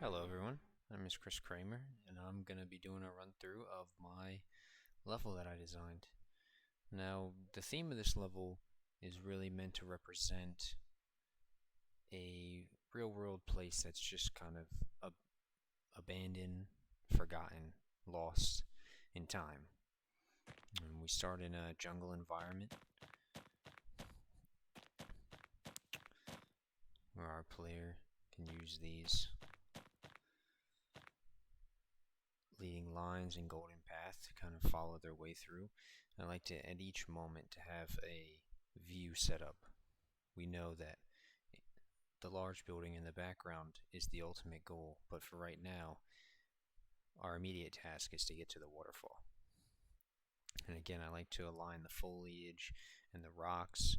Hello everyone, my name is Chris Kramer, and I'm going to be doing a run through of my level that I designed. Now, the theme of this level is really meant to represent a real-world place that's just kind of abandoned, forgotten, lost in time. And we start in a jungle environment where our player can use these leading lines and golden path to kind of follow their way through. I like to, at each moment, to have a view set up. We know that the large building in the background is the ultimate goal, but for right now, our immediate task is to get to the waterfall. And again, I like to align the foliage and the rocks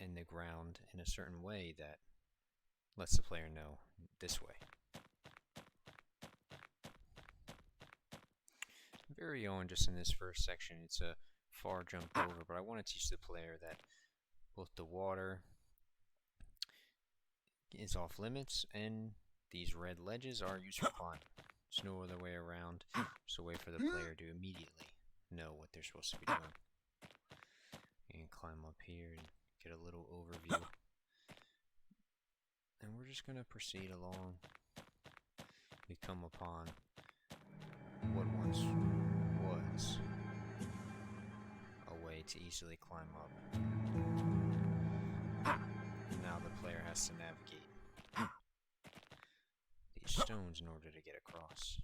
and the ground in a certain way that lets the player know this way. Very on just in this first section, it's a far jump over, but I want to teach the player that both the water is off limits and these red ledges are used for climbing. There's no other way around, just a way for the player to immediately know what they're supposed to be doing. You can climb up here and get a little overview. And we're just going to proceed along. We come upon what once was a way to easily climb up. And now the player has to navigate these stones in order to get across.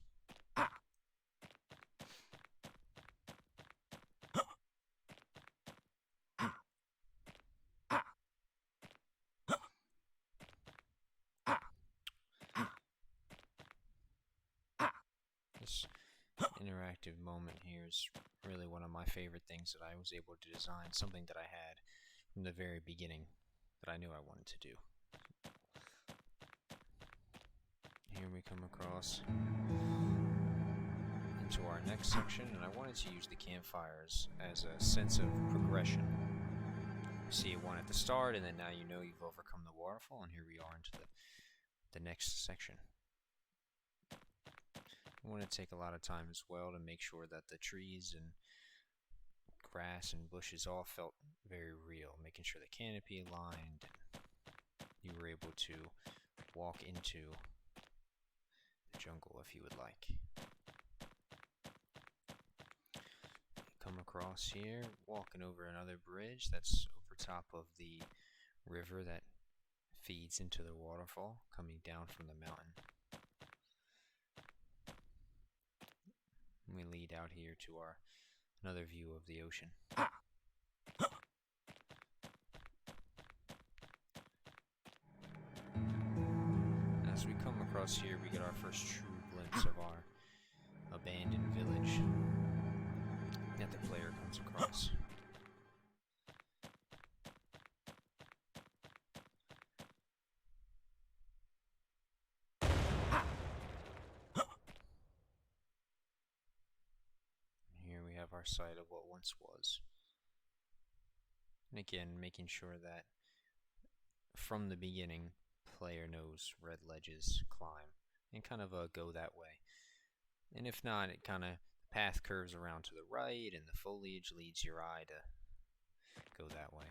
This interactive moment here is really one of my favorite things that I was able to design, something that I had from the very beginning that I knew I wanted to do. Here we come across into our next section, and I wanted to use the campfires as a sense of progression. You see one at the start, and then now you know you've overcome the waterfall, and here we are into the next section. I want to take a lot of time as well to make sure that the trees and grass and bushes all felt very real, making sure the canopy aligned and you were able to walk into the jungle if you would like. Come across here, walking over another bridge that's over top of the river that feeds into the waterfall coming down from the mountain. We lead out here to another view of the ocean. As we come across here, we get our first true glimpse of our abandoned village that the player comes across. Here we have our sight of what once was. And again, making sure that from the beginning, player knows red ledges, climb, and kind of go that way. And if not, it kind of, the path curves around to the right, and the foliage leads your eye to go that way.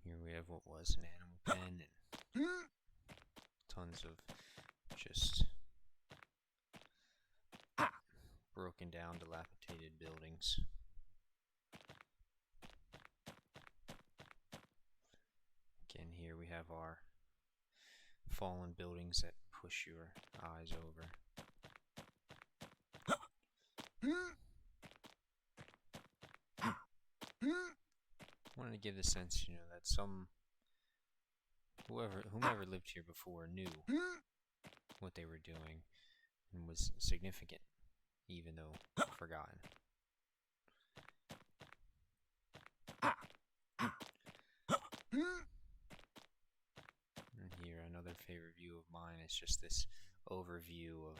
Here we have what was an animal pen and tons of just broken down, dilapidated buildings. Again, here we have our fallen buildings that push your eyes over. I wanted to give the sense, that whomever lived here before knew what they were doing and was significant, even though forgotten. And here, another favorite view of mine is just this overview of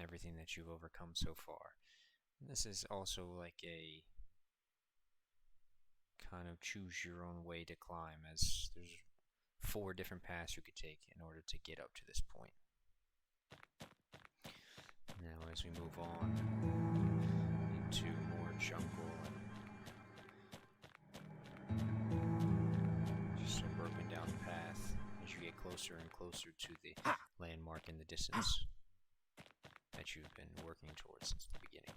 everything that you've overcome so far. And this is also like a kind of choose your own way to climb, as there's 4 different paths you could take in order to get up to this point. Now as we move on into more jungle and just broken down the path as you get closer and closer to the landmark in the distance that you've been working towards since the beginning.